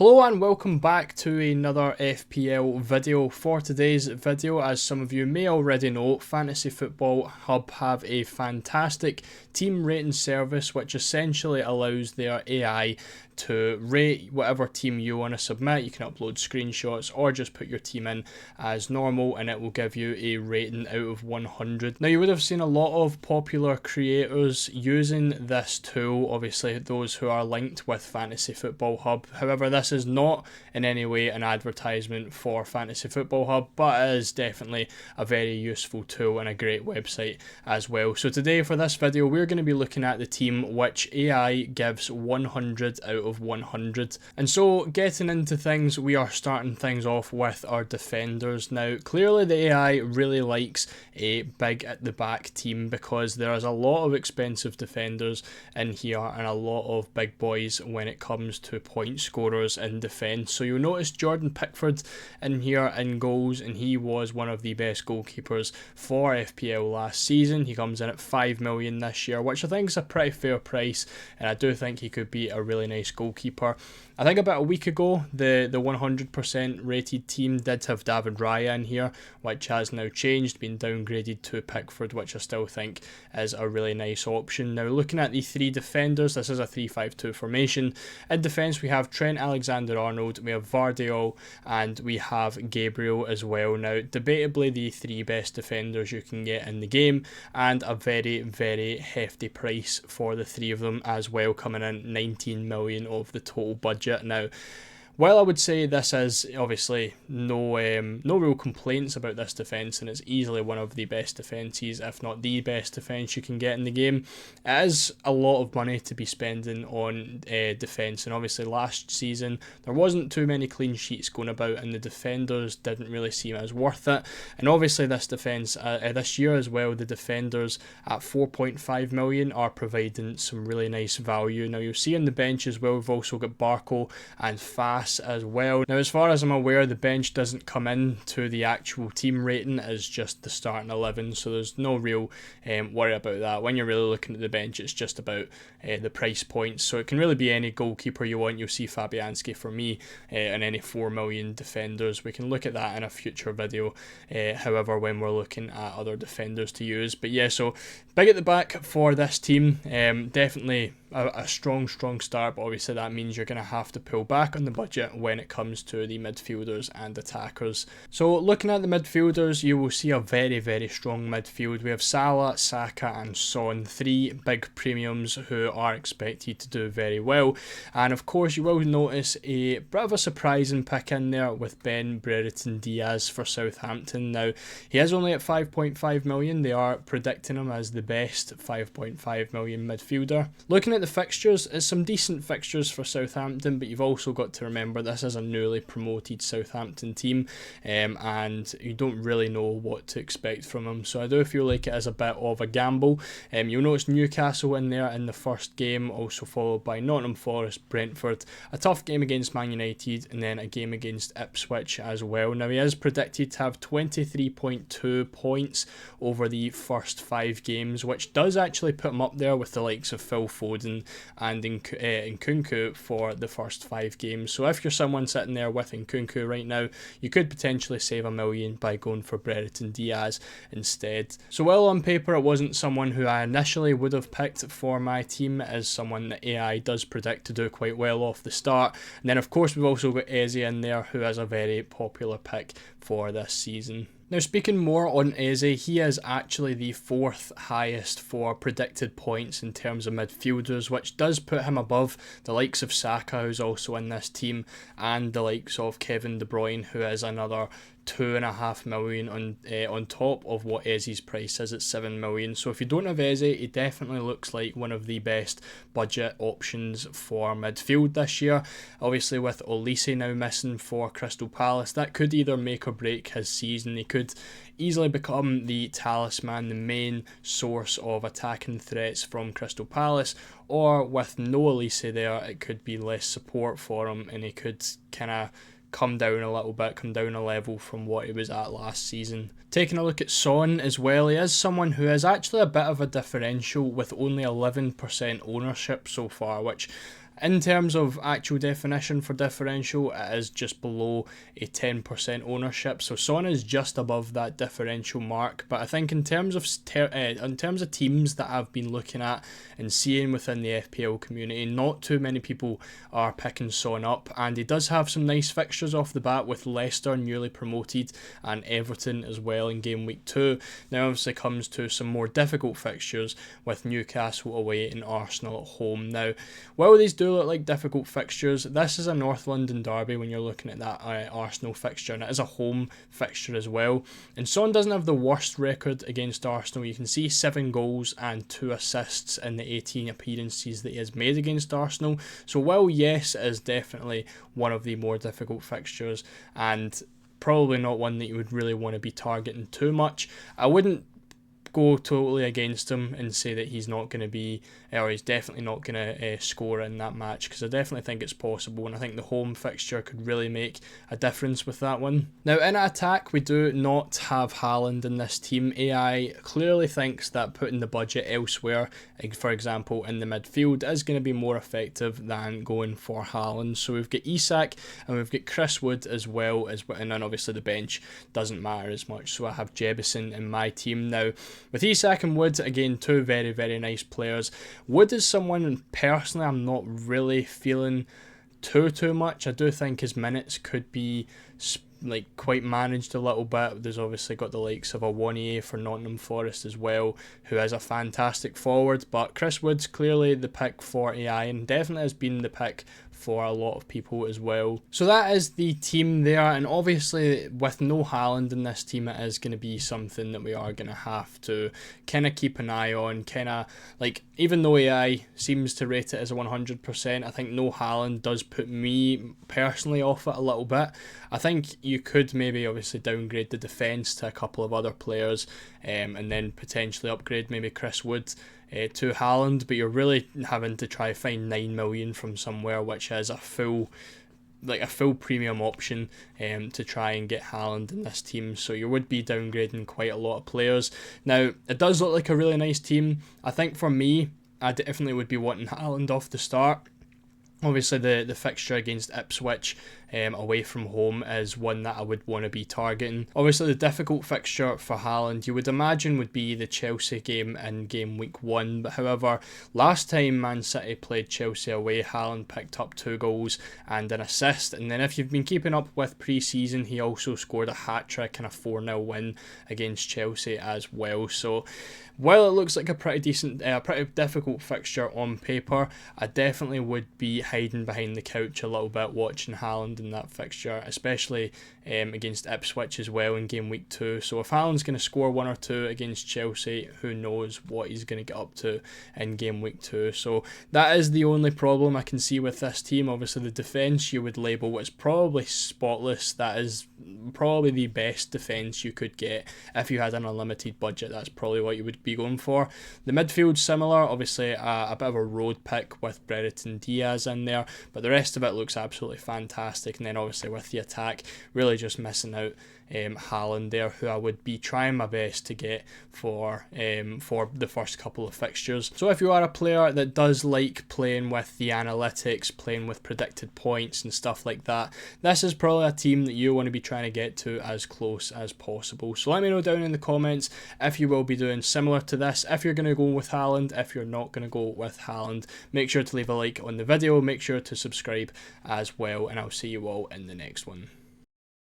Hello and welcome back to another FPL video. For today's video, as some of you may already know, Fantasy Football Hub have a fantastic team rating service which essentially allows their AI to rate whatever team you want to submit. You can upload screenshots or just put your team in as normal and it will give you a rating out of 100. Now you would have seen a lot of popular creators using this tool, obviously those who are linked with Fantasy Football Hub. However, this is not in any way an advertisement for Fantasy Football Hub, but it is definitely a very useful tool and a great website as well. So today for this video we're going to be looking at the team which AI gives 100 out of 100. And so getting into things, we are starting things off with our defenders. Now clearly the AI really likes a big at the back team because there is a lot of expensive defenders in here and a lot of big boys when it comes to point scorers in defence. So you'll notice Jordan Pickford in here in goals, and he was one of the best goalkeepers for FPL last season. He comes in at 5 million this year, which I think is a pretty fair price, and I do think he could be a really nice goalkeeper. I think about a week ago the 100% rated team did have David Raya in here, which has now changed, been downgraded to Pickford, which I still think is a really nice option. Now looking at the three defenders, this is a 3-5-2 formation. In defence we have Trent Alexander-Arnold, we have Vardiol, and we have Gabriel as well. Now debatably the three best defenders you can get in the game, and a very, very hefty price for the three of them as well, coming in 19 million of the total budget. Now while I would say this is obviously no real complaints about this defence, and it's easily one of the best defences, if not the best defence you can get in the game, it is a lot of money to be spending on defence. And obviously last season there wasn't too many clean sheets going about and the defenders didn't really seem as worth it. And obviously this defence this year as well, the defenders at 4.5 million are providing some really nice value. Now you'll see on the bench as well, we've also got Barco and Fast as well. Now as far as I'm aware, the bench doesn't come in to the actual team rating as just the starting 11, so there's no real worry about that. When you're really looking at the bench, it's just about the price points, so it can really be any goalkeeper you want. You'll see Fabianski for me and any 4 million defenders. We can look at that in a future video, however, when we're looking at other defenders to use. But yeah, so big at the back for this team, definitely a strong start, but obviously that means you're going to have to pull back on the budget when it comes to the midfielders and attackers. So looking at the midfielders, you will see a very, very strong midfield. We have Salah, Saka and Son, three big premiums who are expected to do very well. And of course you will notice a bit of a surprising pick in there with Ben Brereton Diaz for Southampton. Now he is only at 5.5 million, they are predicting him as the best 5.5 million midfielder. Looking at the fixtures, it's some decent fixtures for Southampton, but you've also got to remember this is a newly promoted Southampton team, and you don't really know what to expect from them, so I do feel like it is a bit of a gamble. You'll notice Newcastle in there in the first game, also followed by Nottingham Forest, Brentford, a tough game against Man United, and then a game against Ipswich as well. Now he is predicted to have 23.2 points over the first 5 games, which does actually put him up there with the likes of Phil Foden and Nkunku for the first 5 games. So if you're someone sitting there with Nkunku right now, you could potentially save $1 million by going for Brereton Diaz instead. So while on paper it wasn't someone who I initially would have picked for my team, as someone that AI does predict to do quite well off the start. And then of course we've also got Eze in there, who is a very popular pick for this season. Now speaking more on Eze, he is actually the 4th highest for predicted points in terms of midfielders, which does put him above the likes of Saka, who's also in this team, and the likes of Kevin De Bruyne, who is another 2.5 million on top of what Eze's price is at 7 million. So if you don't have Eze, he definitely looks like one of the best budget options for midfield this year. Obviously with Olise now missing for Crystal Palace, that could either make or break his season. He could easily become the talisman, the main source of attacking threats from Crystal Palace, or with no Olise there, it could be less support for him and he could kind of come down a little bit, come down a level from what he was at last season. Taking a look at Son as well, he is someone who is actually a bit of a differential with only 11% ownership so far, which In terms of actual definition for differential, it is just below a 10% ownership. So Son is just above that differential mark. But I think in terms of teams that I've been looking at and seeing within the FPL community, not too many people are picking Son up. And he does have some nice fixtures off the bat with Leicester newly promoted and Everton as well in game week 2. Now obviously comes to some more difficult fixtures with Newcastle away and Arsenal at home. Now, while these do look like difficult fixtures, this is a North London derby when you're looking at that Arsenal fixture, and it is a home fixture as well. And Son doesn't have the worst record against Arsenal. You can see 7 goals and 2 assists in the 18 appearances that he has made against Arsenal. So while yes, it is definitely one of the more difficult fixtures and probably not one that you would really want to be targeting too much, I wouldn't go totally against him and say that he's not going to be, or he's definitely not going to score in that match, because I definitely think it's possible, and I think the home fixture could really make a difference with that one. Now in attack, we do not have Haaland in this team. AI clearly thinks that putting the budget elsewhere, for example in the midfield, is going to be more effective than going for Haaland. So we've got Isak and we've got Chris Wood as well, and then obviously the bench doesn't matter as much, so I have Jebison in my team. Now with Isak and Wood, again, 2 very, very nice players. Wood is someone, personally, I'm not really feeling too much. I do think his minutes could be quite managed a little bit. There's obviously got the likes of a Awoniyi for Nottingham Forest as well, who is a fantastic forward, but Chris Wood's clearly the pick for AI and definitely has been the pick for a lot of people as well. So that is the team there, and obviously with no Haaland in this team, it is going to be something that we are going to have to kind of keep an eye on. Even though AI seems to rate it as a 100%, I think no Haaland does put me personally off it a little bit. I think you could maybe obviously downgrade the defence to a couple of other players, and then potentially upgrade maybe Chris Wood to Haaland, but you're really having to try find 9 million from somewhere, which is a full premium option to try and get Haaland in this team. So you would be downgrading quite a lot of players. Now it does look like a really nice team. I think for me, I definitely would be wanting Haaland off the start. Obviously the fixture against Ipswich away from home is one that I would want to be targeting. Obviously the difficult fixture for Haaland you would imagine would be the Chelsea game in game week 1, but however last time Man City played Chelsea away, Haaland picked up 2 goals and an assist, and then if you've been keeping up with pre-season, he also scored a hat-trick and a 4-0 win against Chelsea as well. So while it looks like a pretty difficult fixture on paper, I definitely would be hiding behind the couch a little bit watching Haaland in that fixture, especially against Ipswich as well in game week 2. So if Haaland's going to score 1 or 2 against Chelsea, who knows what he's going to get up to in game week 2. So that is the only problem I can see with this team. Obviously the defence you would label as probably spotless. That is probably the best defence you could get if you had an unlimited budget. That's probably what you would be going for. The midfield similar, obviously a bit of a road pick with Brereton Diaz in there, but the rest of it looks absolutely fantastic. And then obviously with the attack, really just missing out Haaland there, who I would be trying my best to get for the first couple of fixtures. So if you are a player that does like playing with the analytics, playing with predicted points and stuff like that, this is probably a team that you want to be trying to get to as close as possible. So let me know down in the comments if you will be doing similar to this, if you're going to go with Haaland, if you're not going to go with Haaland. Make sure to leave a like on the video, make sure to subscribe as well, and I'll see you all in the next one.